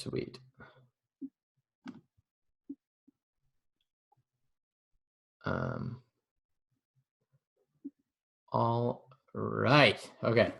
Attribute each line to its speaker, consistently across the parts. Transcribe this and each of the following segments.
Speaker 1: Sweet. All right. Okay.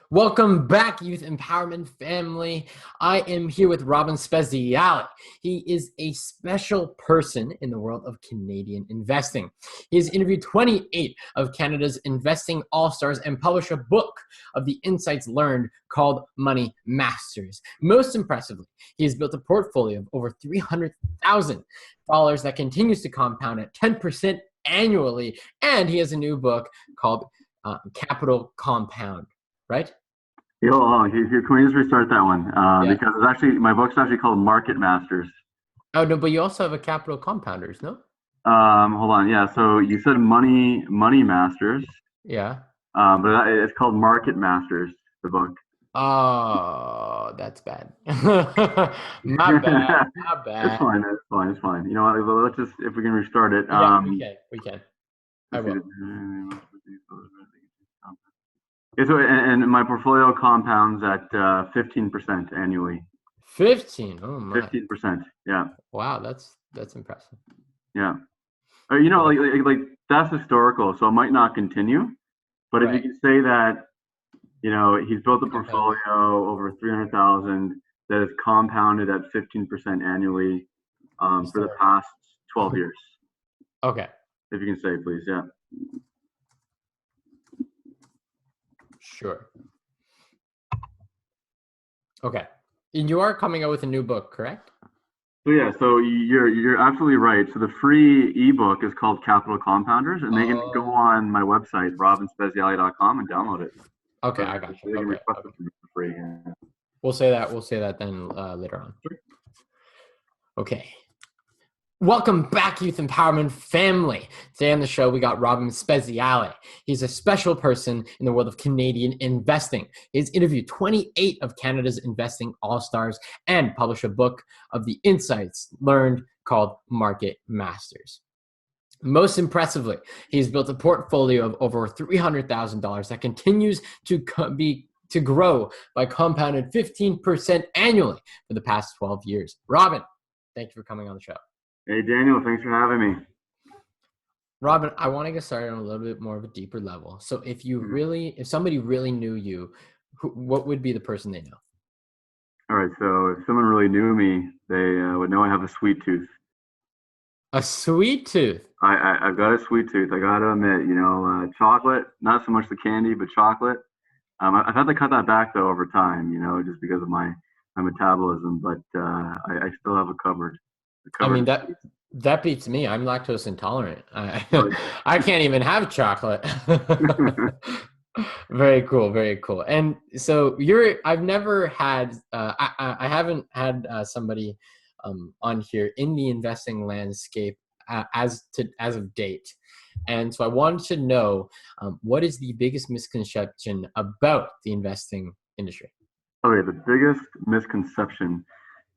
Speaker 1: Welcome back, Youth Empowerment family. I am here with Robin Speziale. He is a special person in the world of Canadian investing. He has interviewed 28 of Canada's investing all-stars and published a book of the insights learned called Money Masters. Most impressively, he has built a portfolio of over $300,000 that continues to compound at 10% annually, and he has a new book called Capital Compound. Right?
Speaker 2: Can we just restart that one? Because it's actually, my book's actually called Market Masters.
Speaker 1: Oh, no, but you also have a Capital Compounders, no?
Speaker 2: Hold on. Yeah. So you said Money Masters.
Speaker 1: Yeah.
Speaker 2: But it's called Market Masters, the book.
Speaker 1: Oh, that's bad. My bad.
Speaker 2: It's fine. It's fine. You know what? Let's just, if we can restart it.
Speaker 1: Yeah, we can. I will.
Speaker 2: So, and my portfolio compounds at 15% annually.
Speaker 1: 15. Oh my.
Speaker 2: 15%. Yeah.
Speaker 1: Wow, that's impressive.
Speaker 2: Yeah. You know, like that's historical, so it might not continue. But if you can say that, you know, he's built a portfolio over 300,000 that is compounded at 15% annually for the past 12 years.
Speaker 1: Okay.
Speaker 2: If you can say, please, yeah.
Speaker 1: Sure. Okay. And you are coming out with a new book, correct?
Speaker 2: So yeah, so you're absolutely right. So the free ebook is called Capital Compounders, and they can go on my website, robinspeziale.com, and download it.
Speaker 1: Okay, I got you.
Speaker 2: They can request it for free. Yeah.
Speaker 1: We'll say that then later on. Sure. Okay. Welcome back, Youth Empowerment family. Today on the show, we got Robin Speziale. He's a special person in the world of Canadian investing. He's interviewed 28 of Canada's investing all-stars and published a book of the insights learned called Market Masters. Most impressively, he's built a portfolio of over $300,000 that continues to grow by compounded 15% annually for the past 12 years. Robin, thank you for coming on the show.
Speaker 2: Hey, Daniel, thanks for having me.
Speaker 1: Robin, I want to get started on a little bit more of a deeper level. So if somebody really knew you, what would be the person they know?
Speaker 2: All right. So if someone really knew me, they would know I have a sweet tooth.
Speaker 1: A sweet tooth?
Speaker 2: I've got a sweet tooth. I got to admit, you know, chocolate, not so much the candy, but chocolate. I've had to cut that back, though, over time, you know, just because of my metabolism. But I still have a cupboard.
Speaker 1: I mean, that beats me. I'm lactose intolerant. I can't even have chocolate. Very cool. Very cool. And so I've never had, I haven't had somebody on here in the investing landscape as of date. And so I wanted to know what is the biggest misconception about the investing industry?
Speaker 2: Okay, the biggest misconception.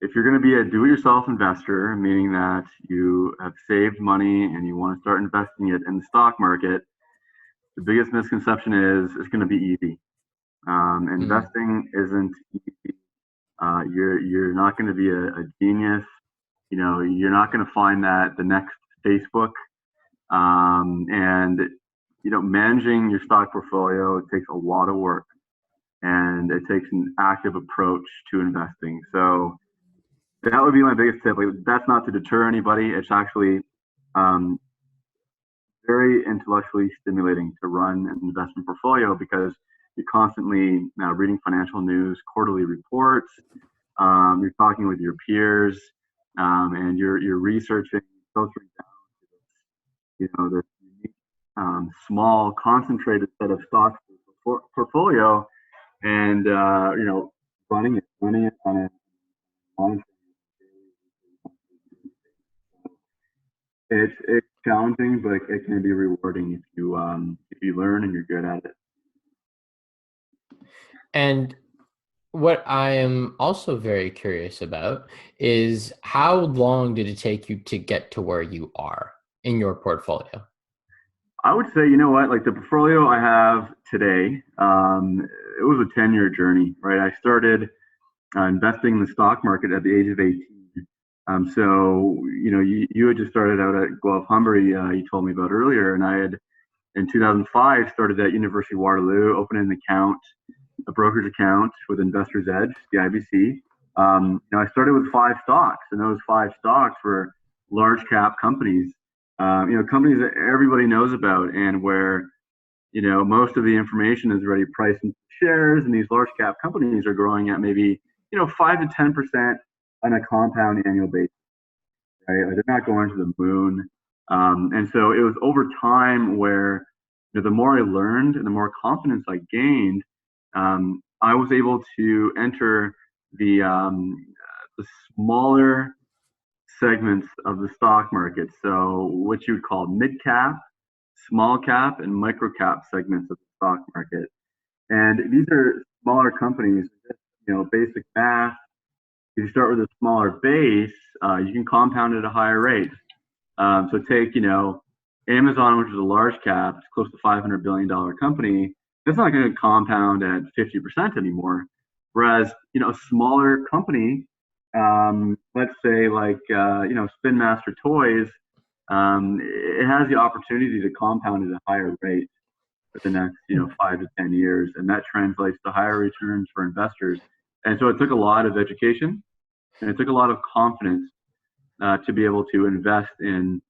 Speaker 2: If you're going to be a do-it-yourself investor, meaning that you have saved money and you want to start investing it in the stock market, the biggest misconception is it's going to be easy. Investing isn't easy. You're not going to be a genius. You know, you're not going to find that the next Facebook. And you know, managing your stock portfolio takes a lot of work, and it takes an active approach to investing. So that would be my biggest tip. Like, that's not to deter anybody. It's actually very intellectually stimulating to run an investment portfolio because you're constantly reading financial news, quarterly reports. You're talking with your peers, and you're researching, filtering down to this, you know, this unique, small, concentrated set of stocks portfolio, and you know, running it on a monitoring. It's challenging, but it can be rewarding if you learn and you're good at it.
Speaker 1: And what I am also very curious about is how long did it take you to get to where you are in your portfolio?
Speaker 2: I would say, you know what, like the portfolio I have today, it was a 10-year journey, right? I started investing in the stock market at the age of 18. So, you had just started out at Guelph Humber, you told me about earlier, and I had, in 2005, started at University of Waterloo, opened an account, a brokerage account with Investors Edge, the IBC. I started with 5 stocks, and those 5 stocks were large cap companies, companies that everybody knows about, and where, most of the information is already priced into shares, and these large cap companies are growing at maybe, 5 to 10% on a compound annual basis, right? Like, they're not going to the moon. And so it was over time where, the more I learned and the more confidence I gained, I was able to enter the smaller segments of the stock market. So what you would call mid cap, small cap, and micro cap segments of the stock market. And these are smaller companies, basic math. If you start with a smaller base, you can compound at a higher rate. So take, Amazon, which is a large cap, it's close to $500 billion company. It's not going to compound at 50% anymore. Whereas, a smaller company, let's say like, Spin Master Toys, it has the opportunity to compound at a higher rate for the next, 5 to 10 years. And that translates to higher returns for investors. And so it took a lot of education, and it took a lot of confidence to be able to invest in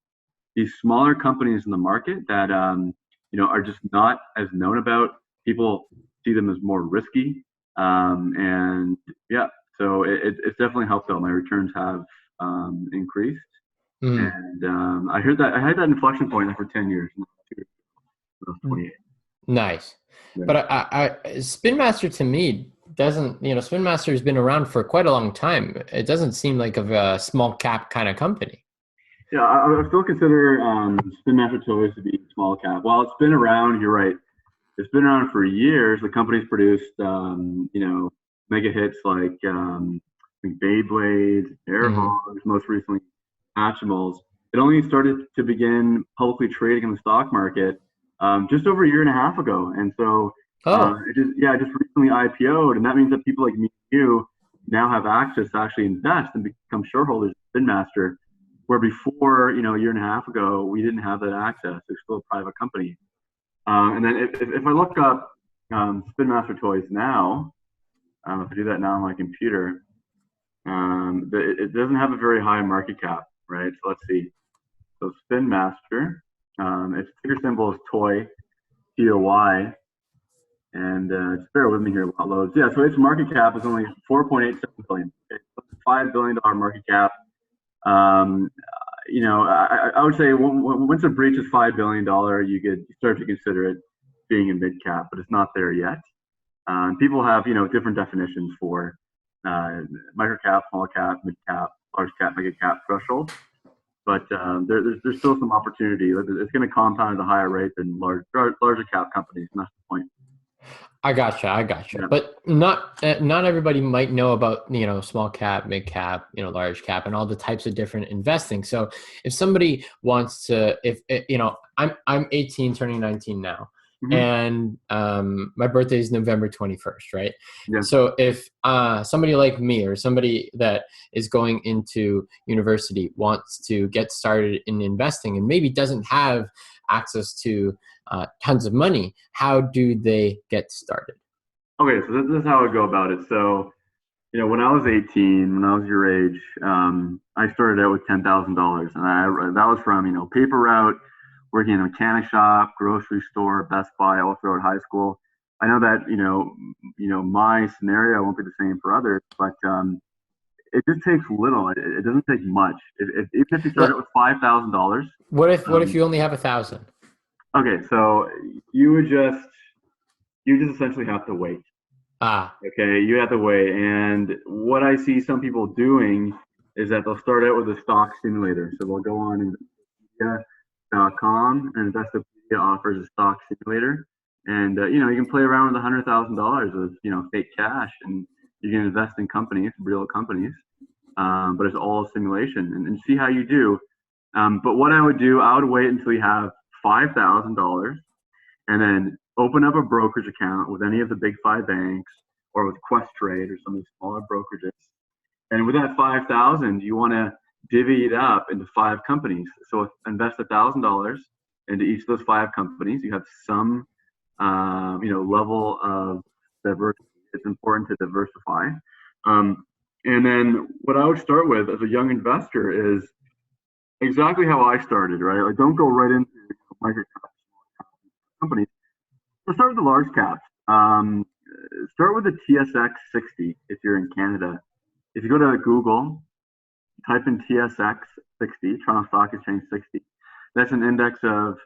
Speaker 2: these smaller companies in the market that are just not as known about. People see them as more risky, and yeah, so it's definitely helped out. My returns have increased, and I had that inflection point for 10 years. I was 28.
Speaker 1: Nice.
Speaker 2: Yeah.
Speaker 1: But I Spin Master to me doesn't, Spin Master has been around for quite a long time. It doesn't seem like a small cap kind of company.
Speaker 2: Yeah, I still consider Spin Master Toys to be small cap. While it's been around, you're right. It's been around for years. The company's produced, mega hits like Beyblades, Air Hogs, most recently Hatchimals. It only started to begin publicly trading in the stock market just over a year and a half ago. And so it just recently IPO'd, and that means that people like me and you now have access to actually invest and become shareholders of Spin Master, where before, a year and a half ago, we didn't have that access. It's still a private company. And then if I look up Spin Master Toys now, if I do that now on my computer, it doesn't have a very high market cap, right? So let's see. So Spin Master, its ticker symbol is TOY, TOY, and just bear with me here while it loads. Yeah, so its market cap is only $4.87 billion. It's a $5 billion market cap. I would say once it breaches $5 billion, you start to consider it being a mid cap, but it's not there yet. People have, different definitions for micro cap, small cap, mid cap, large cap, mega cap threshold. But there's still some opportunity. It's going to compound at a higher rate than larger cap companies, and that's the point.
Speaker 1: I gotcha.
Speaker 2: Yeah.
Speaker 1: But not everybody might know about, small cap, mid cap, large cap, and all the types of different investing. So if somebody wants to, I'm 18, turning 19 now, and my birthday is November 21st, right?
Speaker 2: Yeah.
Speaker 1: So if somebody like me or somebody that is going into university wants to get started in investing and maybe doesn't have access to tons of money, how do they get started?
Speaker 2: Okay, so this is how I go about it. So, when I was 18, when I was your age, I started out with $10,000, and that was from paper route, working in a mechanic shop, grocery store, Best Buy, all throughout high school. I know that my scenario won't be the same for others, but it just takes little. It doesn't take much. Even if you start out with $5,000.
Speaker 1: What if you only have 1,000?
Speaker 2: Okay, so you just essentially have to wait. Okay, you have to wait. And what I see some people doing is that they'll start out with a stock simulator. So they'll go on Investopedia.com, and Investopedia offers a stock simulator. And you can play around with $100,000 of fake cash, and you can invest in companies, real companies. But it's all simulation, and see how you do. But what I would do, I would wait until you have $5,000, and then open up a brokerage account with any of the big 5 banks, or with Questrade or some of the smaller brokerages. And with that 5,000, you want to divvy it up into 5 companies. So invest $1,000 into each of those 5 companies. You have some, level of diversity. It's important to diversify. And then what I would start with as a young investor is exactly how I started, right? Like, don't go right into micro cap companies. So start with the large caps. Start with the TSX 60 if you're in Canada. If you go to Google, type in TSX 60, Toronto Stock Exchange 60. That's an index of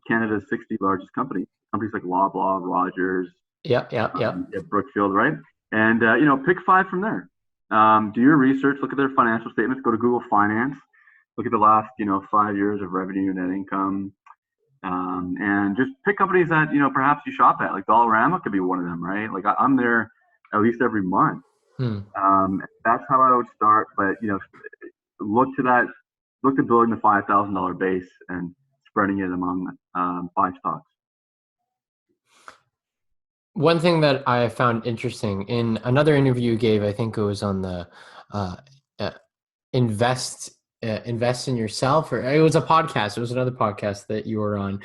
Speaker 2: Canada's 60 largest companies. Companies like Loblaw, Rogers, Brookfield, right? And pick 5 from there. Do your research, look at their financial statements, go to Google Finance, look at the last 5 years of revenue, net income, and just pick companies that perhaps you shop at. Like Dollarama could be one of them, right? Like I'm there at least every month. That's how I would start, but look to building the $5,000 base and spreading it among 5 stocks.
Speaker 1: One thing that I found interesting in another interview you gave, I think it was on the invest in yourself, or it was a podcast. It was another podcast that you were on.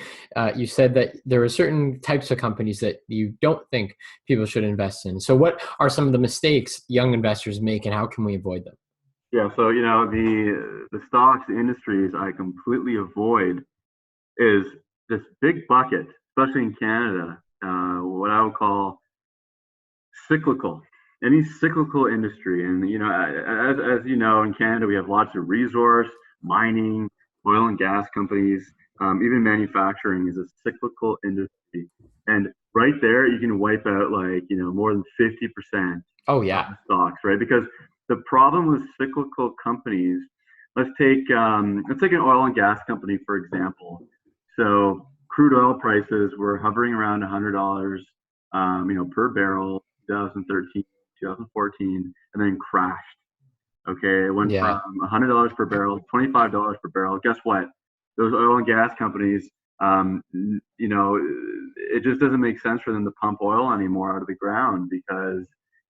Speaker 1: You said that there are certain types of companies that you don't think people should invest in. So what are some of the mistakes young investors make, and how can we avoid them?
Speaker 2: Yeah, so the stocks, the industries I completely avoid is this big bucket, especially in Canada, what I would call cyclical. Any cyclical industry, and as you know, in Canada we have lots of resource, mining, oil and gas companies, even manufacturing is a cyclical industry, and right there you can wipe out more than 50%.
Speaker 1: Oh yeah,
Speaker 2: of stocks, right? Because the problem with cyclical companies, let's take an oil and gas company for example. So crude oil prices were hovering around $100, per barrel, 2013. 2014, and then crashed. Okay, it went from $100 per barrel, $25 per barrel. Guess what? Those oil and gas companies, it just doesn't make sense for them to pump oil anymore out of the ground because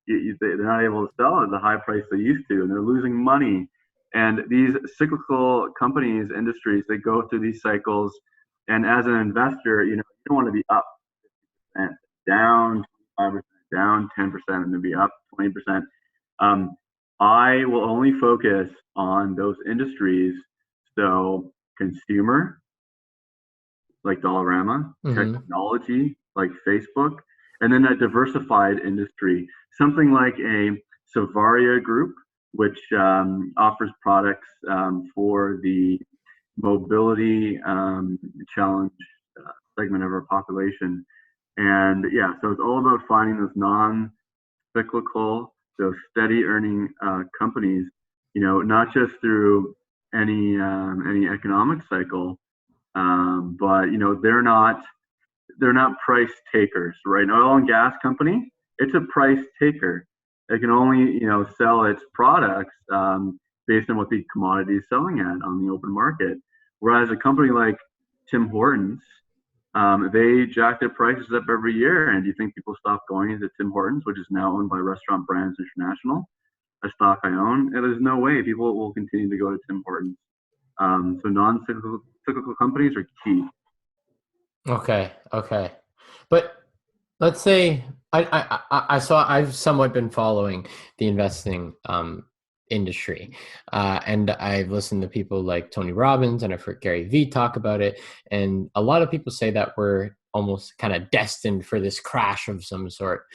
Speaker 2: they're not able to sell at the high price they used to, and they're losing money. And these cyclical companies, industries, they go through these cycles. And as an investor, you don't want to be up and down 5%. Down 10% and then be up 20%. I will only focus on those industries. So consumer, like Dollarama, technology, like Facebook, and then a diversified industry, something like a Savaria Group, which offers products for the mobility challenge segment of our population. And yeah, so it's all about finding those non-cyclical, those steady earning companies, not just through any economic cycle, but they're not price takers, right? An oil and gas company, it's a price taker. It can only sell its products based on what the commodity is selling at on the open market. Whereas a company like Tim Hortons, they jack their prices up every year. And do you think people stop going into Tim Hortons, which is now owned by Restaurant Brands International, a stock I own? And there's no way people will continue to go to Tim Hortons. So non-cyclical companies are key.
Speaker 1: Okay. But let's say I've somewhat been following the investing industry, and I've listened to people like Tony Robbins and I've heard Gary Vee talk about it, and a lot of people say that we're almost kind of destined for this crash of some sort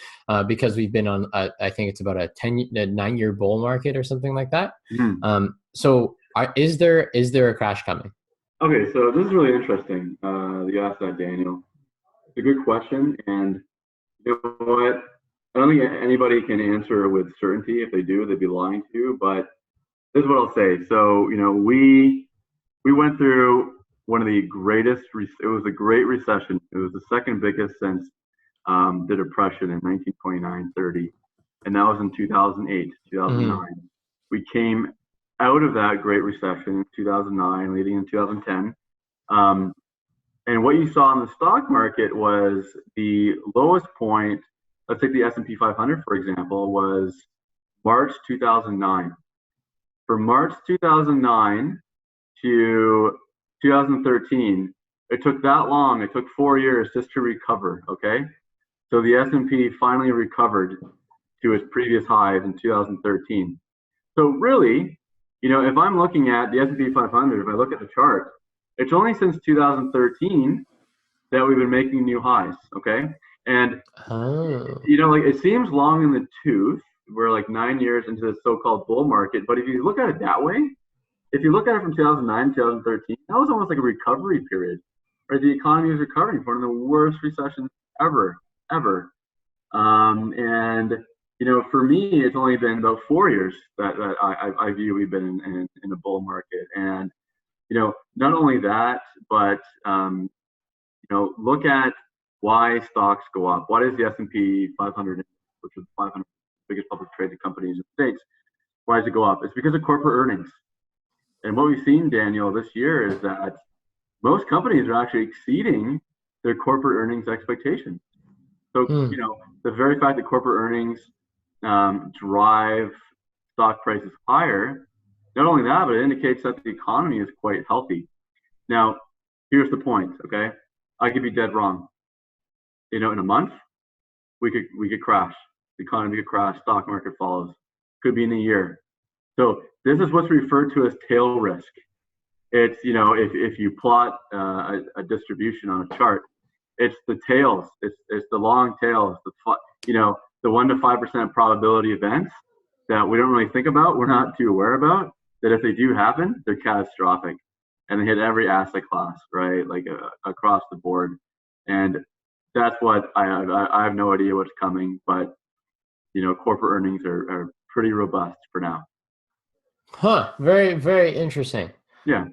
Speaker 1: because we've been on I think it's about a 9-year bull market or something like that. So is there a crash coming?
Speaker 2: Okay, so this is really interesting. You asked that, Daniel. It's a good question, and you know what? I don't think anybody can answer with certainty. If they do, they'd be lying to you. But this is what I'll say. So, we went through one of the greatest. It was a great recession. It was the second biggest since the Depression in 1929-30, and that was in 2008, 2009. We came out of that Great Recession in 2009, leading in 2010. And what you saw in the stock market was the lowest point let's take the S&P 500, for example, was March 2009. From March 2009 to 2013, it took that long. It took 4 years just to recover, okay? So the S&P finally recovered to its previous highs in 2013. So really, if I'm looking at the S&P 500, if I look at the chart, it's only since 2013 that we've been making new highs, okay? And, like it seems long in the tooth. We're like 9 years into the so-called bull market. But if you look at it that way, if you look at it from 2009, 2013, that was almost like a recovery period, right? The economy was recovering from one of the worst recessions ever. And for me, it's only been about 4 years that I view we've been in a bull market. And not only that, but look at why stocks go up. Why does the S&P 500, which is the 500 biggest public traded companies in the States, why does it go up? It's because of corporate earnings. And what we've seen, Daniel, this year is that most companies are actually exceeding their corporate earnings expectations. So, the very fact that corporate earnings drive stock prices higher, not only that, but it indicates that the economy is quite healthy. Now, here's the point, okay? I could be dead wrong. In a month, we could crash. The economy could crash, stock market follows. Could be in a year. So this is what's referred to as tail risk. It's, if you plot a distribution on a chart, it's the tails. It's the long tails. The 1 to 5% probability events that we don't really think about. We're not too aware about. That if they do happen, they're catastrophic, and they hit every asset class, right? Like across the board. And that's what I have no idea what's coming, but corporate earnings are pretty robust for now.
Speaker 1: Very, very interesting.
Speaker 2: Yeah.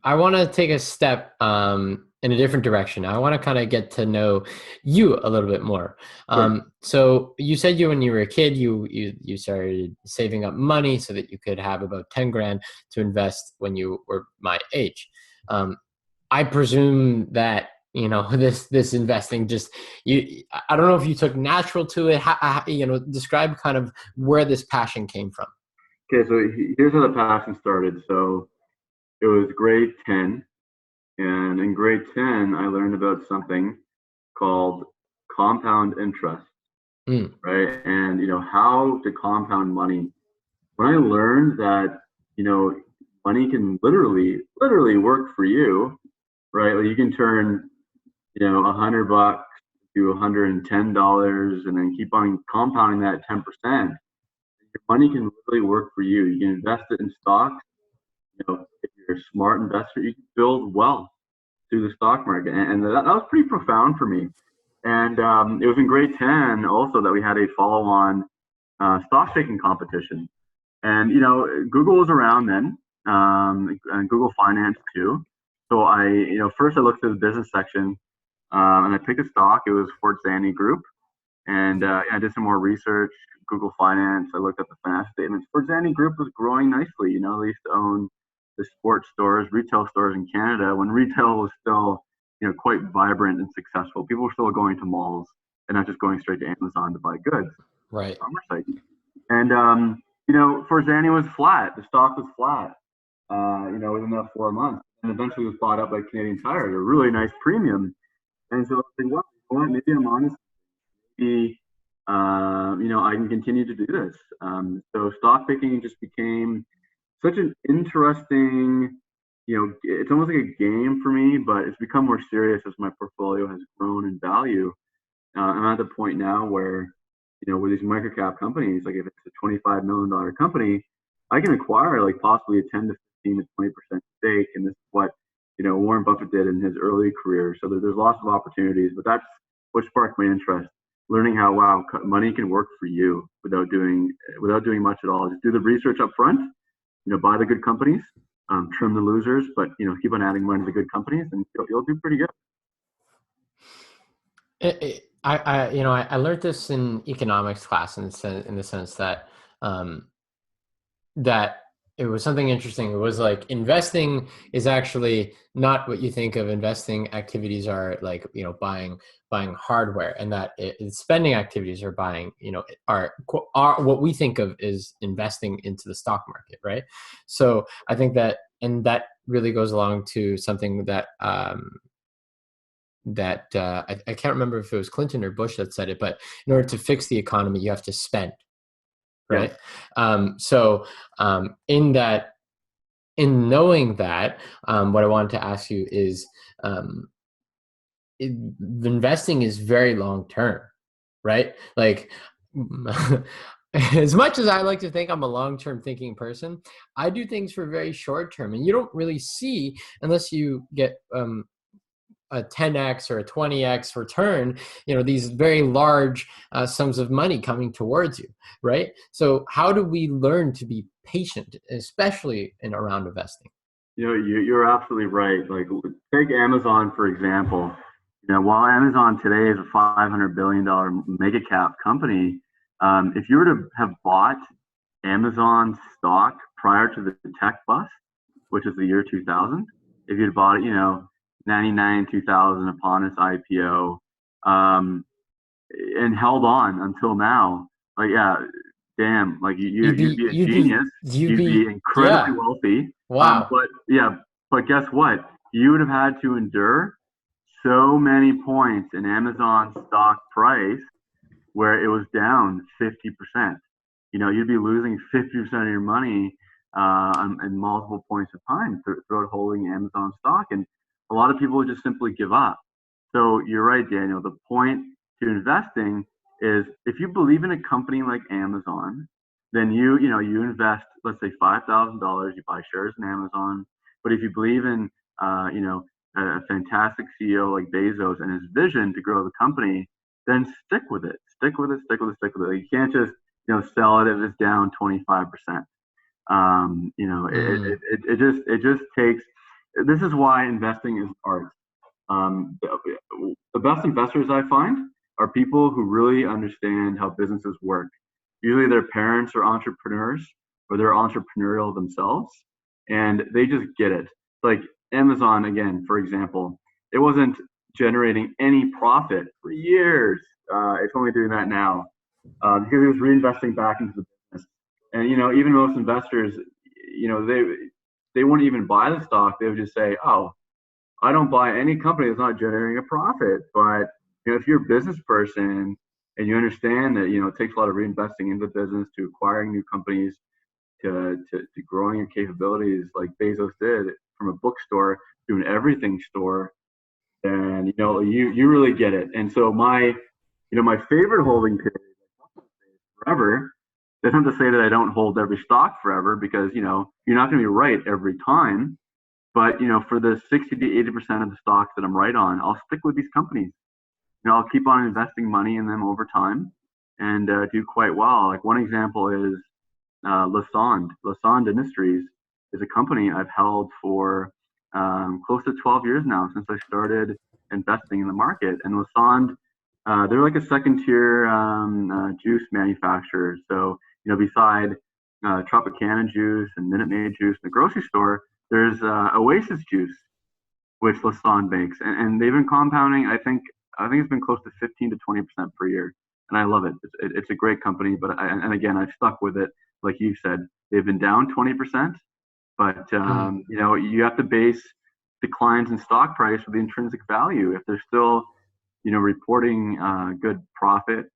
Speaker 1: I want to take a step in a different direction. I want to kind of get to know you a little bit more.
Speaker 2: Sure.
Speaker 1: So you said when you were a kid, you started saving up money so that you could have about 10 grand to invest when you were my age. I presume that this investing I don't know if you took natural to it. Describe kind of where this passion came from.
Speaker 2: Okay, so here's how the passion started. So it was grade 10, and in grade 10 I learned about something called compound interest, right? And how to compound money. When I learned that money can literally work for you, right? Like you can turn $100 to $110, and then keep on compounding that 10%. Your money can really work for you. You can invest it in stocks. If you're a smart investor, you can build wealth through the stock market, and that was pretty profound for me. And it was in grade 10 also that we had a follow-on stock taking competition. And Google was around then, and Google Finance too. So first I looked through the business section, and I picked a stock. It was Speziale Group, and I did some more research. Google Finance. I looked at the financial statements. Speziale Group was growing nicely. They used to own the sports stores, retail stores in Canada when retail was still quite vibrant and successful. People were still going to malls and not just going straight to Amazon to buy goods.
Speaker 1: Right.
Speaker 2: And Speziale was flat. The stock was flat. Within that 4 months, and eventually was bought up by Canadian Tire at a really nice premium. And so I was like, well, maybe I'm honest. Maybe I can continue to do this. So stock picking just became such an interesting, it's almost like a game for me, but it's become more serious as my portfolio has grown in value. I'm at the point now where, with these microcap companies, like if it's a $25 million company, I can acquire like possibly a 10 to 15 to 20% stake. And this is what, Warren Buffett did in his early career. So there's lots of opportunities, but that's what sparked my interest. Learning how, money can work for you without doing much at all. Just do the research up front, buy the good companies, trim the losers, but keep on adding money to the good companies, and you'll do pretty good.
Speaker 1: I learned this in economics class in the sense that that it was something interesting. It was like investing is actually not what you think of investing activities are, like, buying hardware, and that spending activities are buying, are what we think of is investing into the stock market, right? So I think that, and that really goes along to something that I can't remember if it was Clinton or Bush that said it, but in order to fix the economy, you have to spend,
Speaker 2: Yeah.
Speaker 1: right? So in that, in knowing that, what I wanted to ask you is, um, investing is very long term, right? Like, as much as I like to think I'm a long term thinking person, I do things for very short term, and you don't really see unless you get a 10x or a 20x return, these very large sums of money coming towards you, right? So how do we learn to be patient, especially in around investing?
Speaker 2: You're absolutely right. Like, take Amazon for example. While Amazon today is a $500 billion mega cap company, if you were to have bought Amazon stock prior to the tech bust, which is the year 2000, if you'd bought it, 99, 2000 upon its IPO, um, and held on until now, like, yeah, damn, like
Speaker 1: You'd
Speaker 2: you'd
Speaker 1: be,
Speaker 2: be a genius.
Speaker 1: you'd
Speaker 2: You'd be
Speaker 1: be,
Speaker 2: incredibly
Speaker 1: yeah.
Speaker 2: wealthy.
Speaker 1: Wow.
Speaker 2: But yeah, but guess what? You would have had to endure so many points in Amazon stock price where it was down 50%. You'd be losing 50% of your money in multiple points of time throughout holding Amazon stock. And a lot of people would just simply give up. So you're right, Daniel. The point to investing is if you believe in a company like Amazon, then you invest, let's say $5,000, you buy shares in Amazon. But if you believe in a fantastic CEO like Bezos and his vision to grow the company, then stick with it. Stick with it. Stick with it. Stick with it. You can't just sell it if it's down 25%.
Speaker 1: Mm.
Speaker 2: It just takes. This is why investing is art. The best investors I find are people who really understand how businesses work. Usually, their parents are entrepreneurs or they're entrepreneurial themselves, and they just get it. Like Amazon, again, for example, it wasn't generating any profit for years. It's only doing that now because it was reinvesting back into the business. And even most investors, they wouldn't even buy the stock. They would just say, "Oh, I don't buy any company that's not generating a profit." But if you're a business person and you understand that it takes a lot of reinvesting into the business, to acquiring new companies, to growing your capabilities, like Bezos did from a bookstore to an everything store, then you really get it. And so my favorite holding period forever. That's not to say that I don't hold every stock forever, because you're not going to be right every time. But for the 60 to 80% of the stocks that I'm right on, I'll stick with these companies. I'll keep on investing money in them over time and do quite well. Like one example is Lassonde. Lassonde Industries is a company I've held for close to 12 years now, since I started investing in the market. And Lassonde, they're like a second tier juice manufacturer. So, beside Tropicana juice and Minute Maid juice in the grocery store, there's Oasis juice, which Lassonde makes, and they've been compounding. I think it's been close to 15 to 20% per year, and I love it. It's a great company, but and again, I've stuck with it. Like you said, they've been down 20%, but
Speaker 1: Mm.
Speaker 2: you have to base declines in stock price with the intrinsic value. If they're still reporting good profit,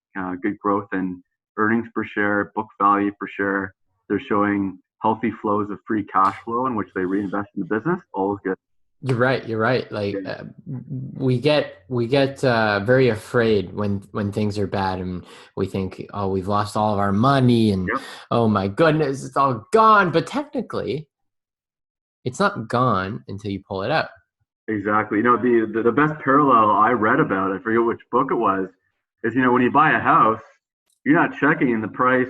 Speaker 2: good growth in earnings per share, book value per share, they're showing healthy flows of free cash flow in which they reinvest in the business. All is good.
Speaker 1: You're right. You're right. Like,
Speaker 2: Yeah.
Speaker 1: we get very afraid when things are bad, and we think, oh, we've lost all of our money, and
Speaker 2: Yep.
Speaker 1: oh my goodness, it's all gone. But technically, it's not gone until you pull it out.
Speaker 2: Exactly. The best parallel I read about, I forget which book it was, is when you buy a house, you're not checking the price,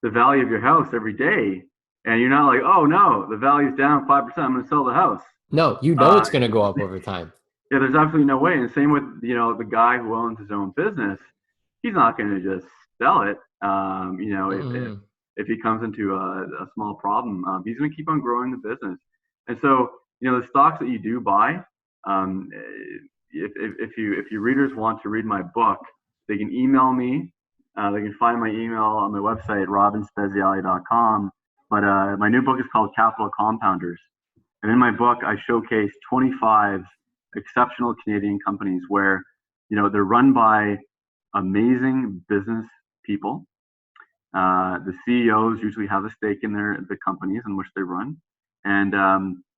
Speaker 2: the value of your house every day, and you're not like, oh no, the value's down 5%, I'm going to sell the house.
Speaker 1: No,
Speaker 2: Uh,
Speaker 1: it's going to go up over time.
Speaker 2: yeah, there's absolutely no way. And same with the guy who owns his own business, he's not going to just sell it. If
Speaker 1: Mm-mm.
Speaker 2: if he comes into a small problem, he's going to keep on growing the business. And so, the stocks that you do buy, um, if your readers want to read my book, they can email me. They can find my email on my website, robinspeziale.com. But my new book is called Capital Compounders. And in my book, I showcase 25 exceptional Canadian companies where, they're run by amazing business people. The CEOs usually have a stake in the companies in which they run. And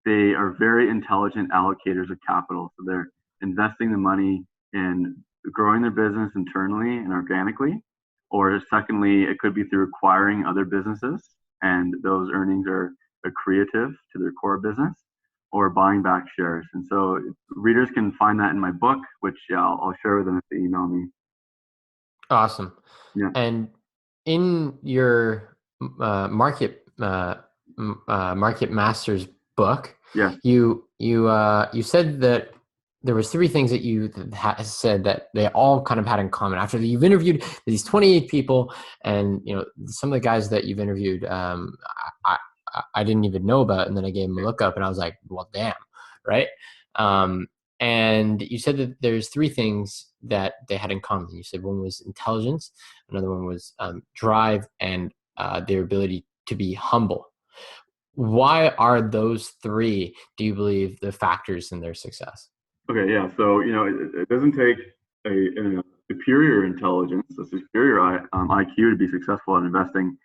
Speaker 2: they are very intelligent allocators of capital. So they're investing the money in growing their business internally and organically. Or secondly, it could be through acquiring other businesses, and those earnings are accretive to their core business, or buying back shares. And so readers can find that in my book, which I'll share with them if they email me.
Speaker 1: Awesome.
Speaker 2: Yeah.
Speaker 1: And in your market masters book,
Speaker 2: Yeah.
Speaker 1: you said that there was three things that you said that they all kind of had in common. After you've interviewed these 28 people, and some of the guys that you've interviewed, I didn't even know about, and then I gave them a look up, and I was like, well, damn, right? And you said that there's three things that they had in common. You said one was intelligence, another one was drive, and their ability to be humble. Why are those three, do you believe, the factors in their success?
Speaker 2: Okay, yeah. So, it doesn't take a superior intelligence, a superior IQ to be successful in investing.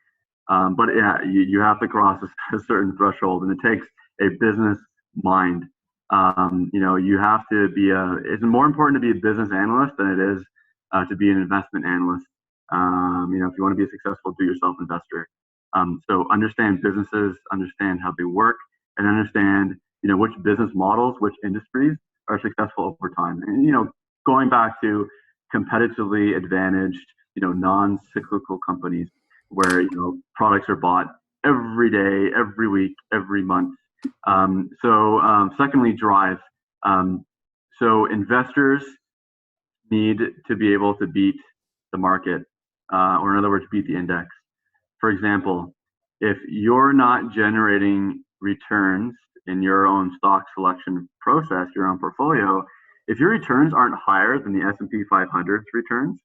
Speaker 2: But yeah, you have to cross a certain threshold, and it takes a business mind. You have to be it's more important to be a business analyst than it is to be an investment analyst. If you want to be a successful do-yourself investor. So understand businesses, understand how they work, and understand, which business models, which industries are successful over time. And, going back to competitively advantaged, non-cyclical companies where, products are bought every day, every week, every month. Secondly, drive. So investors need to be able to beat the market, or in other words, beat the index. For example, if you're not generating returns in your own stock selection process, your own portfolio, if your returns aren't higher than the S&P 500's returns,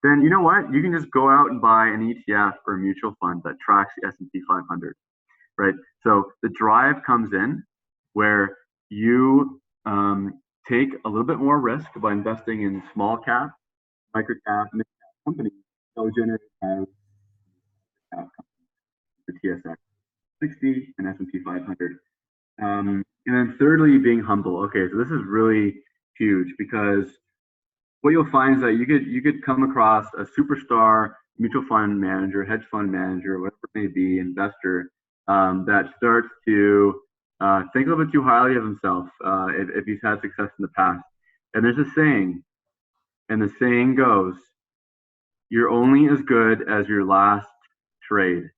Speaker 2: then you know what? You can just go out and buy an ETF or a mutual fund that tracks the S&P 500, right? So the drive comes in where you take a little bit more risk by investing in small cap, micro cap, mid cap companies that will generate the TSX 60 and S&P 500. And then thirdly, being humble. Okay, so this is really huge because what you'll find is that you could come across a superstar mutual fund manager, hedge fund manager, whatever it may be, investor that starts to think a little bit too highly of himself if he's had success in the past. And there's a saying, and the saying goes, "You're only as good as your last trade."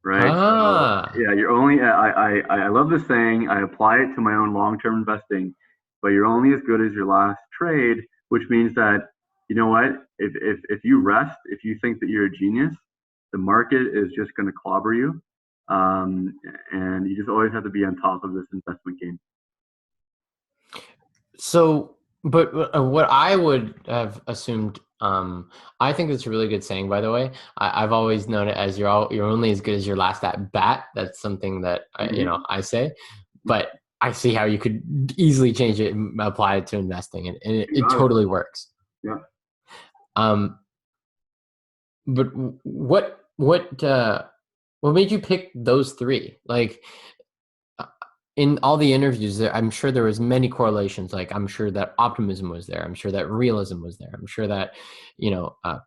Speaker 2: Right. So, yeah, you're only. I love this saying. I apply it to my own long-term investing, but you're only as good as your last trade, which means that, you know what? If you rest, if you think that you're a genius, the market is just going to clobber you, and you just always have to be on top of this investment game.
Speaker 1: So, but what I would have assumed, I think that's a really good saying, by the way. I've always known it as you're only as good as your last at bat. That's something that I say, but I see how you could easily change it and apply it to investing, and it totally works.
Speaker 2: Yeah.
Speaker 1: But what made you pick those three? Like, in all the interviews, I'm sure there was many correlations. Like, I'm sure that optimism was there. I'm sure that realism was there. I'm sure that,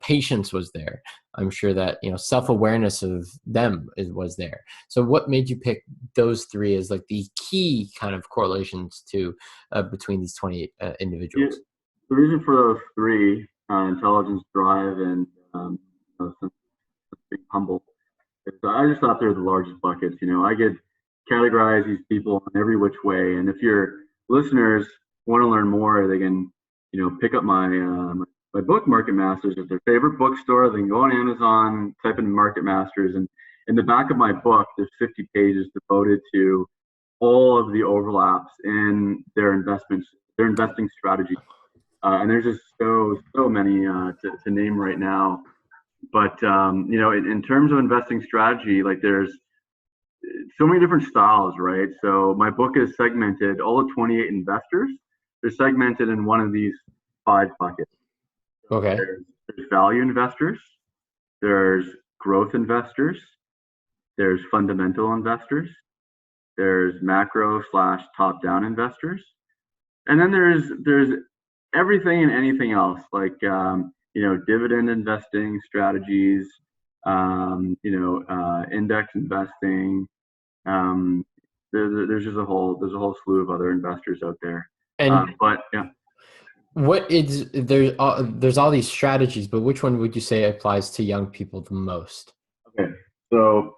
Speaker 1: patience was there. I'm sure that, self-awareness of them was there. So what made you pick those three as like the key kind of correlations to between these 28 individuals?
Speaker 2: Yeah. The reason for those three, intelligence, drive, and being humble, is I just thought they're the largest buckets. I get categorize these people in every which way. And if your listeners want to learn more, they can, pick up my my book, Market Masters, is their favorite bookstore. They can go on Amazon, type in Market Masters, and in the back of my book, there's 50 pages devoted to all of the overlaps in their investments, their investing strategy. And there's just so many to name right now. But in terms of investing strategy, like there's so many different styles, right? So my book is segmented. All the 28 investors, they're segmented in one of these 5 buckets.
Speaker 1: Okay.
Speaker 2: There's value investors, there's growth investors, there's fundamental investors, there's macro / top-down investors, and then there's everything and anything else, like dividend investing strategies, index investing. There's just a whole slew of other investors out there.
Speaker 1: And
Speaker 2: but yeah.
Speaker 1: What is there's all these strategies, but which one would you say applies to young people the most?
Speaker 2: Okay, so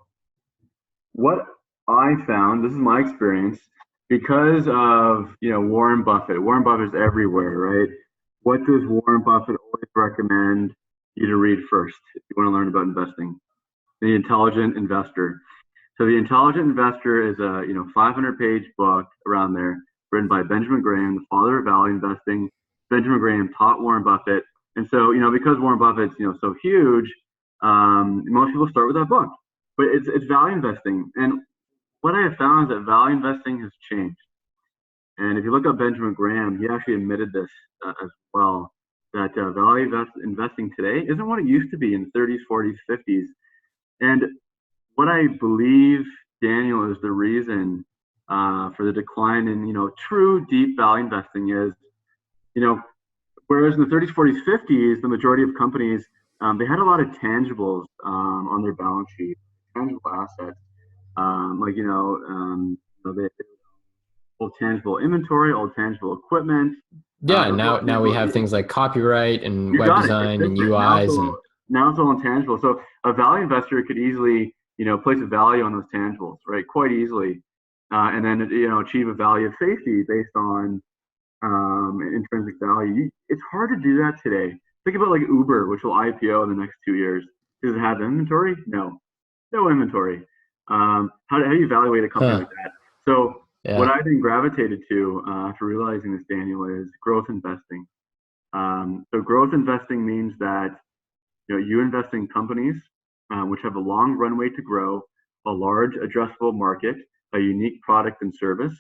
Speaker 2: what I found, this is my experience, because of Warren Buffett. Warren Buffett's everywhere, right? What does Warren Buffett always recommend you to read first if you want to learn about investing? The Intelligent Investor. So The Intelligent Investor is a 500-page book around there, written by Benjamin Graham, the father of value investing. Benjamin Graham taught Warren Buffett, and so because Warren Buffett's so huge, most people start with that book. But it's value investing, and what I have found is that value investing has changed. And if you look up Benjamin Graham, he actually admitted this as well, that value investing today isn't what it used to be in the 30s, 40s, 50s. And what I believe, Daniel, is the reason for the decline in true deep value investing is, whereas in the 30s, 40s, 50s, the majority of companies they had a lot of tangibles on their balance sheet, tangible assets, they old tangible inventory, old tangible equipment.
Speaker 1: Yeah, now we have things like copyright and web design and UIs,
Speaker 2: now it's all intangible. So a value investor could easily place a value on those tangibles, right? Quite easily, and then achieve a value of safety based on intrinsic value. It's hard to do that today. Think about like Uber, which will IPO in the next 2 years. Does it have inventory? No inventory. How do you evaluate a company like that? So what I then gravitated to after realizing this, Daniel, is growth investing. So growth investing means that you invest in companies which have a long runway to grow, a large addressable market, a unique product and service.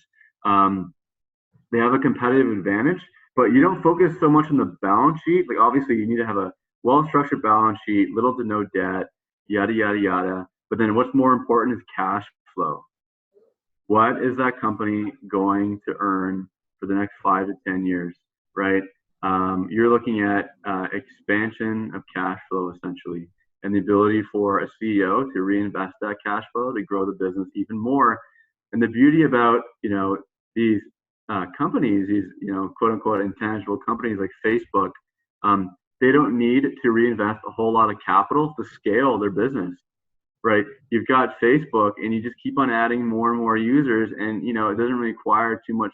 Speaker 2: They have a competitive advantage, but you don't focus so much on the balance sheet. Like obviously you need to have a well-structured balance sheet, little to no debt, yada, yada, yada. But then what's more important is cash flow. What is that company going to earn for the next 5 to 10 years, right? You're looking at expansion of cash flow, essentially, and the ability for a CEO to reinvest that cash flow to grow the business even more. And the beauty about, these companies, these, quote unquote, intangible companies like Facebook, they don't need to reinvest a whole lot of capital to scale their business. Right, you've got Facebook, and you just keep on adding more and more users, and it doesn't require too much,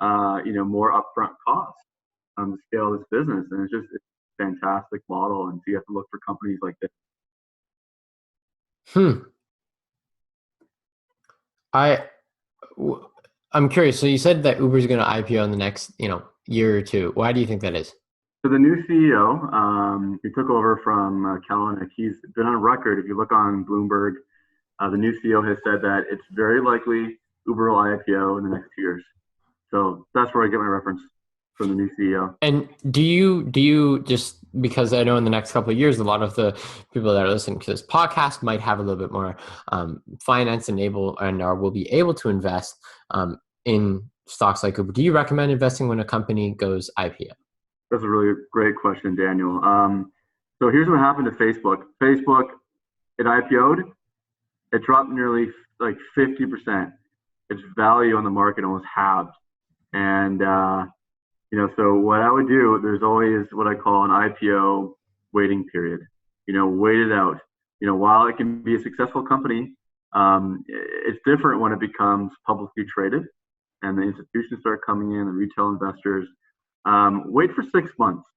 Speaker 2: more upfront costs to scale this business, and it's a fantastic model. And so you have to look for companies like this.
Speaker 1: I'm curious. So you said that Uber is going to IPO in the next year or two. Why do you think that is?
Speaker 2: So the new CEO, he took over from Kalanick. He's been on record. If you look on Bloomberg, the new CEO has said that it's very likely Uber will IPO in the next 2 years. So that's where I get my reference from the new CEO.
Speaker 1: And do you just, because I know in the next couple of years, a lot of the people that are listening to this podcast might have a little bit more finance will be able to invest in stocks like Uber. Do you recommend investing when a company goes IPO?
Speaker 2: That's a really great question, Daniel. So here's what happened to Facebook. Facebook, it IPO'd, it dropped nearly like 50%. Its value on the market almost halved. And, so what I would do, there's always what I call an IPO waiting period. Wait it out. While it can be a successful company, it's different when it becomes publicly traded and the institutions start coming in, the retail investors. Wait for 6 months.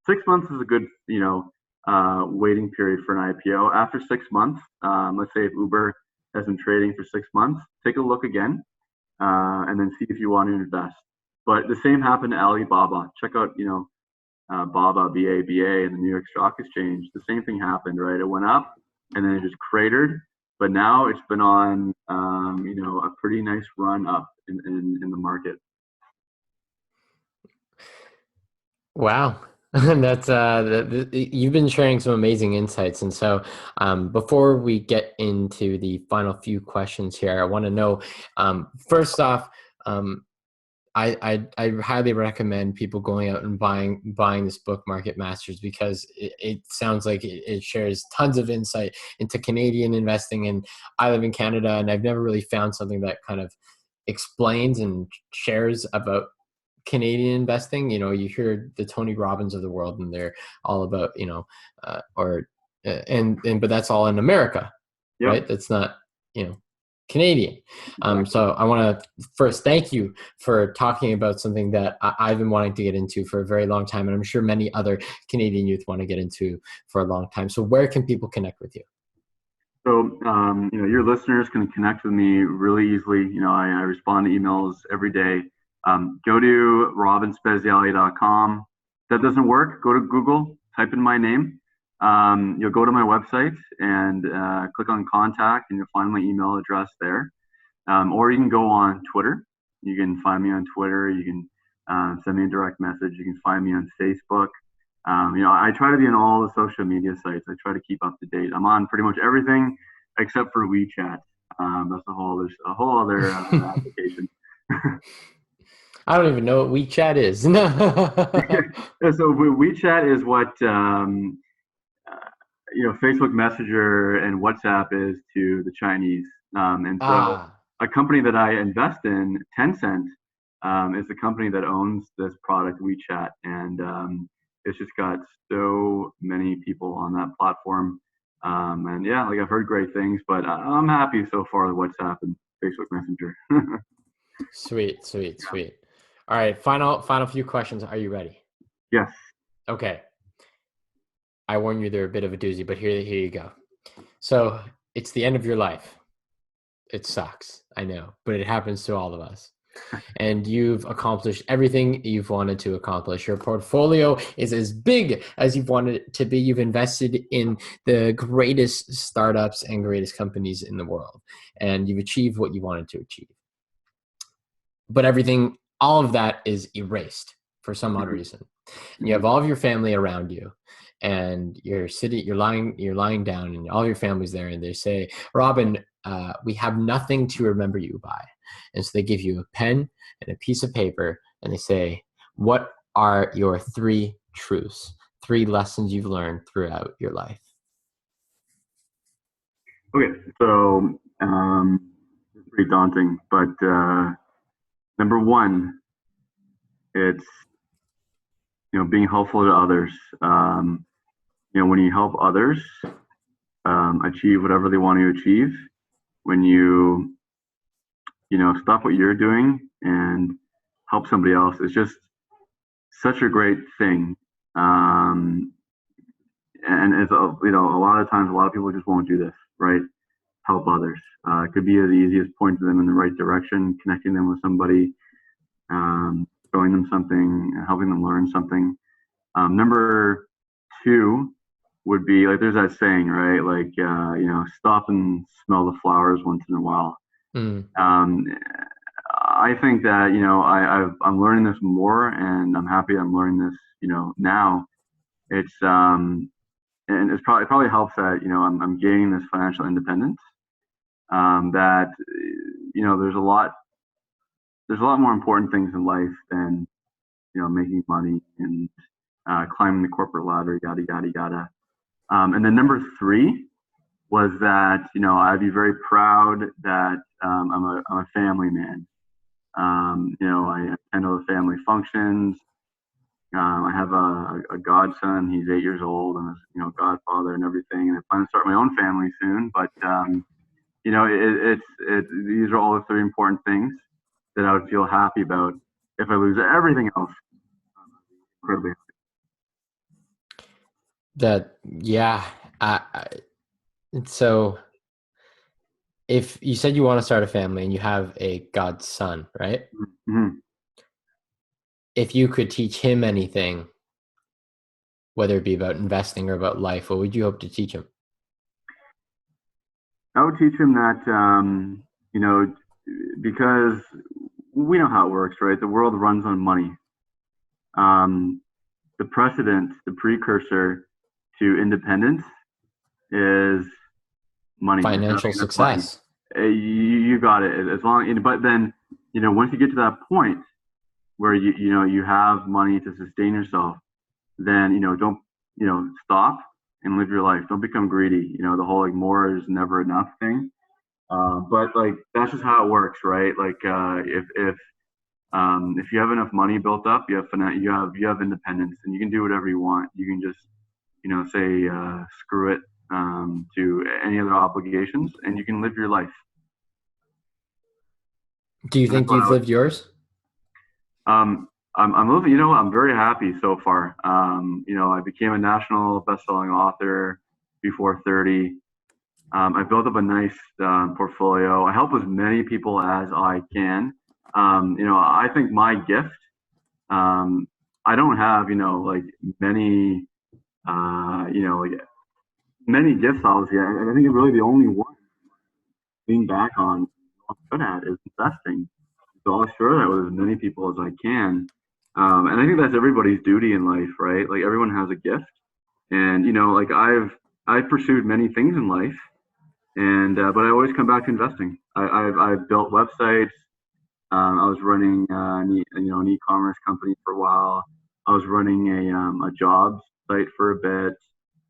Speaker 2: 6 months is a good, waiting period for an IPO. After 6 months, let's say if Uber has been trading for 6 months, take a look again, and then see if you want to invest. But the same happened to Alibaba. Check out, BABA, BABA, and the New York Stock Exchange. The same thing happened, right? It went up and then it just cratered. But now it's been on, a pretty nice run up in the market.
Speaker 1: Wow. That's you've been sharing some amazing insights. And so before we get into the final few questions here, I want to know, first off, I highly recommend people going out and buying this book, Market Masters, because it sounds like it shares tons of insight into Canadian investing. And I live in Canada, and I've never really found something that kind of explains and shares about Canadian investing. You hear the Tony Robbins of the world, and they're all about, but that's all in America,
Speaker 2: Yep.
Speaker 1: right? That's not, Canadian. So I want to first thank you for talking about something that I've been wanting to get into for a very long time, and I'm sure many other Canadian youth want to get into for a long time. So where can people connect with you?
Speaker 2: So, your listeners can connect with me really easily. I respond to emails every day. Go to robinspeziale.com. If that doesn't work, go to Google, type in my name. You'll go to my website and click on contact, and you'll find my email address there. Or you can go on Twitter. You can find me on Twitter. You can send me a direct message. You can find me on Facebook. I try to be on all the social media sites. I try to keep up to date. I'm on pretty much everything except for WeChat. That's a whole other application.
Speaker 1: I don't even know what WeChat is.
Speaker 2: So WeChat is what Facebook Messenger and WhatsApp is to the Chinese. And so a company that I invest in, Tencent, is the company that owns this product, WeChat, and it's just got so many people on that platform. And yeah, I've heard great things, but I'm happy so far with WhatsApp and Facebook Messenger.
Speaker 1: Sweet. All right, final few questions. Are you ready?
Speaker 2: Yes.
Speaker 1: Okay. I warn you, they're a bit of a doozy, but here you go. So it's the end of your life. It sucks, I know, but it happens to all of us. And you've accomplished everything you've wanted to accomplish. Your portfolio is as big as you've wanted it to be. You've invested in the greatest startups and greatest companies in the world, and you've achieved what you wanted to achieve. But all of that is erased for some odd reason. And you have all of your family around you, and you're lying down, and all your family's there, and they say, Robin, we have nothing to remember you by. And so they give you a pen and a piece of paper, and they say, what are your 3 truths, 3 lessons you've learned throughout your life?
Speaker 2: Okay, so it's pretty daunting, but number 1, it's being helpful to others. When you help others achieve whatever they want to achieve, when you stop what you're doing and help somebody else, it's just such a great thing. And it's a lot of times a lot of people just won't do this, right? Help others. It could be as easy as pointing them in the right direction, connecting them with somebody, showing them something, helping them learn something. Number 2 would be there's that saying, right? Stop and smell the flowers once in a while. I think that I'm learning this more, and I'm happy I'm learning this now. It's and it probably helps that I'm gaining this financial independence. That there's a lot more important things in life than making money and climbing the corporate ladder, yada yada yada. And then number 3 was that I'd be very proud that I'm a family man. I attend all the family functions. I have a godson. He's 8 years old, and is godfather and everything. And I plan to start my own family soon. But these are all the 3 important things that I would feel happy about. If I lose everything else, incredibly happy.
Speaker 1: Yeah. So if you said you want to start a family and you have a godson, right?
Speaker 2: Mm-hmm.
Speaker 1: If you could teach him anything, whether it be about investing or about life, what would you hope to teach him?
Speaker 2: I would teach him that, you know, because we know how it works, right? The world runs on money. Um, the precedent, the precursor to independence is money, is
Speaker 1: Financial
Speaker 2: having enough money.
Speaker 1: success.
Speaker 2: You got it. As long, but then, once you get to that point where you have money to sustain yourself, then don't stop and live your life. Don't become greedy. The whole like more is never enough thing. But like that's just how it works, right? Like if you have enough money built up, you have independence, and you can do whatever you want. You can just say screw it to any other obligations, and you can live your life.
Speaker 1: Do you
Speaker 2: And that's
Speaker 1: think
Speaker 2: what
Speaker 1: you've lived yours?
Speaker 2: I'm moving. I'm very happy so far. I became a national best-selling author before 30. I built up a nice portfolio. I help as many people as I can. I think my gift. I don't have like many like many gifts obviously. I think really the only one being back on what I'm good at is investing. So I'll share that with as many people as I can. And I think that's everybody's duty in life, right? Like everyone has a gift, and like I've pursued many things in life, and but I always come back to investing. I've built websites. I was running an e-commerce company for a while. I was running a jobs site for a bit.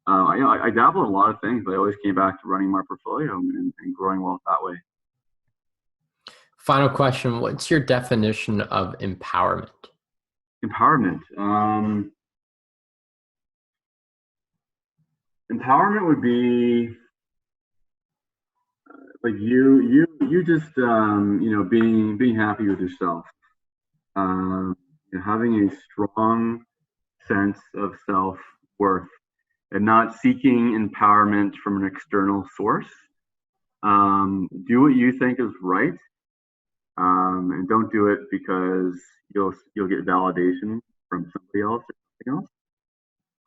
Speaker 2: I dabbled in a lot of things, but I always came back to running my portfolio and growing wealth that way.
Speaker 1: Final question. What's your definition of empowerment?
Speaker 2: Empowerment. Empowerment would be like you just being happy with yourself. Having a strong sense of self worth and not seeking empowerment from an external source. Do what you think is right, and don't do it because you'll get validation from somebody else or something else.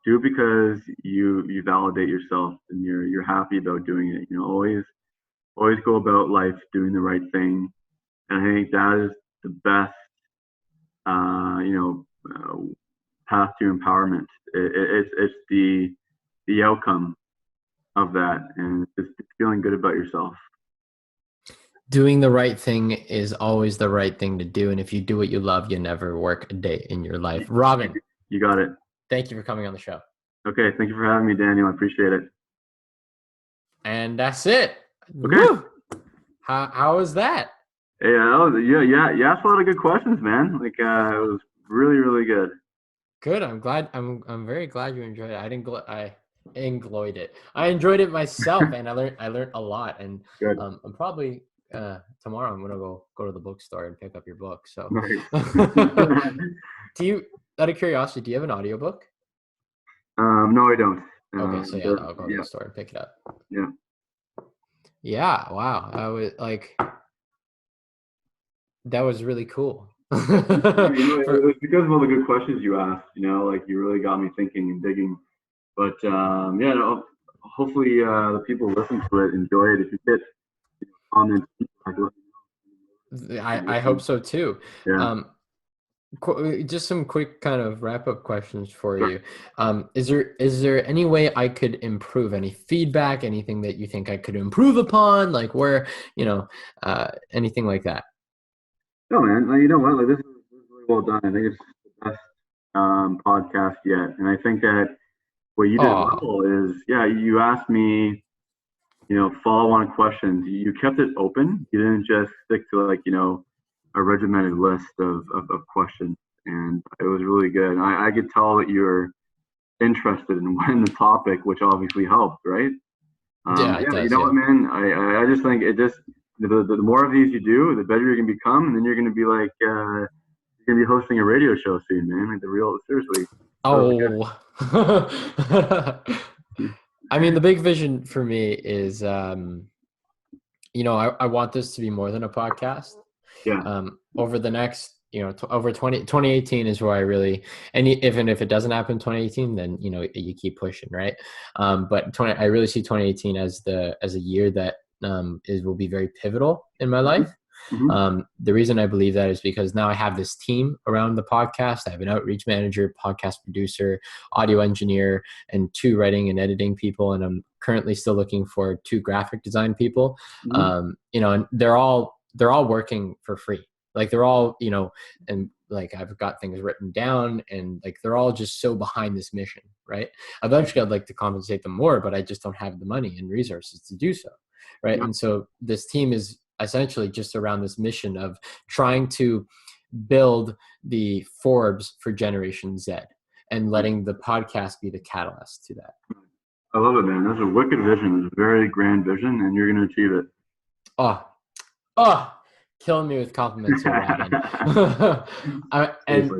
Speaker 2: Do it because you validate yourself and you're happy about doing it. Always go about life doing the right thing, and I think that is the best uh, you know path to empowerment. It's the outcome of that, and it's feeling good about yourself.
Speaker 1: Doing the right thing is always the right thing to do. And if you do what you love, you never work a day in your life. Robin,
Speaker 2: You got it.
Speaker 1: thank you for coming on the show.
Speaker 2: Okay, thank you for having me, Daniel. I appreciate it.
Speaker 1: And that's it.
Speaker 2: Okay.
Speaker 1: Woo! How was that?
Speaker 2: Yeah. You asked a lot of good questions, man. Like it was really, really good.
Speaker 1: Good. I'm glad. I'm very glad you enjoyed it. I enjoyed it. I enjoyed it myself, and I learned a lot. And
Speaker 2: Good.
Speaker 1: I'm probably tomorrow I'm gonna go to the bookstore and pick up your book. So,
Speaker 2: Nice.
Speaker 1: do you, out of curiosity, do you have an audiobook?
Speaker 2: No, I don't.
Speaker 1: Okay, so yeah, I'll go to
Speaker 2: Yeah,
Speaker 1: the store and pick it up.
Speaker 2: yeah.
Speaker 1: Yeah. Wow. I was like, that was really cool.
Speaker 2: It was because of all the good questions you asked. Like you really got me thinking and digging. But yeah, no, hopefully the people who listen to it enjoy it. If you get comments, feedback,
Speaker 1: I hope so too.
Speaker 2: yeah,
Speaker 1: Just some quick kind of wrap up questions for
Speaker 2: sure.
Speaker 1: you. Is there any way I could improve? Any feedback? Anything that you think I could improve upon? Like where, anything like that?
Speaker 2: No, man. You know what? Like this is really well done. I think it's the best podcast yet. And I think that what you did
Speaker 1: Oh,
Speaker 2: well is, yeah, you asked me, follow-on questions. You kept it open. You didn't just stick to like, a regimented list of questions. And it was really good. I could tell that you're interested in the topic, which obviously helped, right?
Speaker 1: yeah, it
Speaker 2: Yeah, you
Speaker 1: does.
Speaker 2: know
Speaker 1: Yeah.
Speaker 2: what, man? I just think the more of these you do, the better you're gonna become, and then you're gonna be like you're gonna be hosting a radio show soon, man. Like the real seriously.
Speaker 1: Oh, I mean, the big vision for me is, I want this to be more than a podcast.
Speaker 2: Yeah.
Speaker 1: Over the next, over 2018 is where I really, and even if it doesn't happen in 2018, then, you keep pushing, right? But I really see 2018 as a year that will be very pivotal in my life.
Speaker 2: Mm-hmm.
Speaker 1: The reason I believe that is because now I have this team around the podcast. I have an outreach manager, podcast producer, audio engineer, and 2 writing and editing people. And I'm currently still looking for 2 graphic design people.
Speaker 2: Mm-hmm.
Speaker 1: And they're all working for free. Like they're all, and like I've got things written down, and like they're all just so behind this mission, right? Eventually I'd like to compensate them more, but I just don't have the money and resources to do so, right?
Speaker 2: Yeah.
Speaker 1: And so this team is essentially just around this mission of trying to build the Forbes for Generation Z and letting the podcast be the catalyst to that.
Speaker 2: I love it, man. That's a wicked vision. It's a very grand vision, and you're going to achieve it.
Speaker 1: Oh, killing me with compliments here, Robin.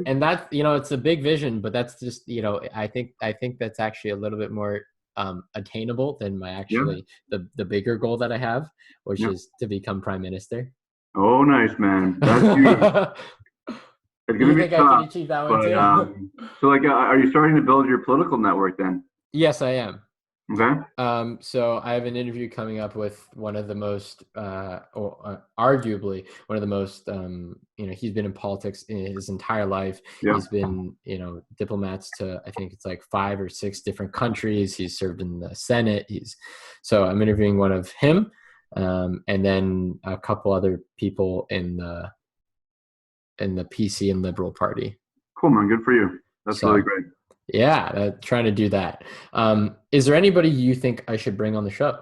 Speaker 1: and that, it's a big vision, but that's just, I think that's actually a little bit more attainable than the bigger goal that I have, which is to become prime minister.
Speaker 2: Oh, nice, man. That's huge. It's
Speaker 1: Do you
Speaker 2: gonna
Speaker 1: think
Speaker 2: be
Speaker 1: I
Speaker 2: tough,
Speaker 1: can achieve that one too?
Speaker 2: so like, are you starting to build your political network then?
Speaker 1: Yes, I am.
Speaker 2: Okay.
Speaker 1: So I have an interview coming up with one of the most, arguably one of the most, he's been in politics in his entire life.
Speaker 2: Yeah.
Speaker 1: He's been, diplomats to, I think it's like 5 or 6 different countries. He's served in the Senate. So I'm interviewing one of him, and then a couple other people in the PC and Liberal Party.
Speaker 2: Cool, man. Good for you. That's really great.
Speaker 1: Yeah, trying to do that. Is there anybody you think I should bring on the show?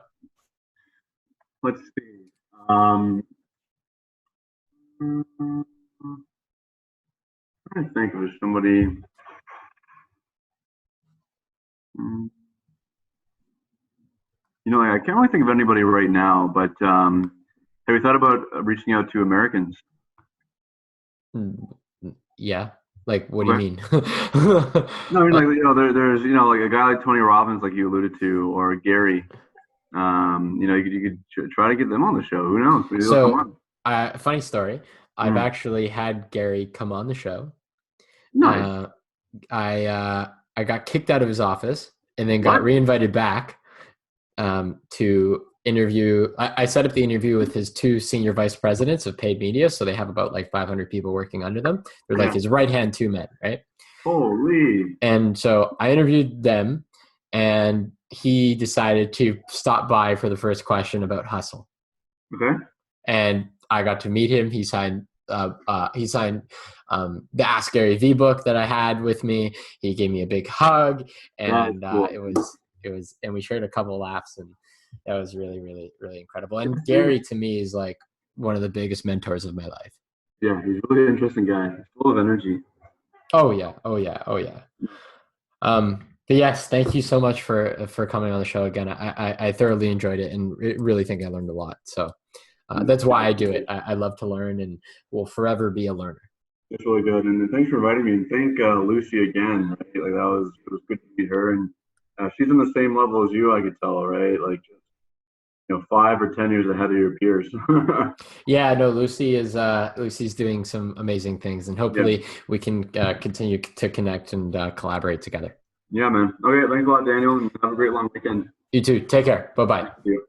Speaker 2: Let's see. I think there's somebody. I can't really think of anybody right now, but have you thought about reaching out to Americans?
Speaker 1: Yeah. Like, what do you mean?
Speaker 2: No, I mean, like, there's, like a guy like Tony Robbins, like you alluded to, or Gary. You could try to get them on the show. Who knows? Maybe they'll come on.
Speaker 1: Funny story. I've actually had Gary come on the show.
Speaker 2: Nice.
Speaker 1: I got kicked out of his office and then got reinvited back to interview. I set up the interview with his 2 senior vice presidents of paid media. So they have about like 500 people working under them. They're like his right-hand 2 men, right?
Speaker 2: Holy.
Speaker 1: And so I interviewed them, and he decided to stop by for the first question about hustle.
Speaker 2: Okay.
Speaker 1: And I got to meet him. He signed the Ask Gary V book that I had with me. He gave me a big hug, and
Speaker 2: cool.
Speaker 1: it was, and we shared a couple of laughs, and that was really, really, really incredible. And Gary to me is like one of the biggest mentors of my life.
Speaker 2: Yeah, he's a really interesting guy. He's full of energy.
Speaker 1: Oh yeah. But yes, thank you so much for coming on the show again. I thoroughly enjoyed it, and really think I learned a lot. So that's why I do it. I love to learn, and will forever be a learner.
Speaker 2: It's really good, and thanks for inviting me. And thank Lucy again. Right? Like it was good to meet her, and she's on the same level as you. I could tell, right? Like, 5 or 10 years ahead of your peers.
Speaker 1: Yeah, no, Lucy's doing some amazing things, and hopefully we can continue to connect and collaborate together.
Speaker 2: Yeah, man. Okay, thanks a lot, Daniel, and have a great long weekend.
Speaker 1: You too. Take care. Bye-bye.
Speaker 2: Thank you.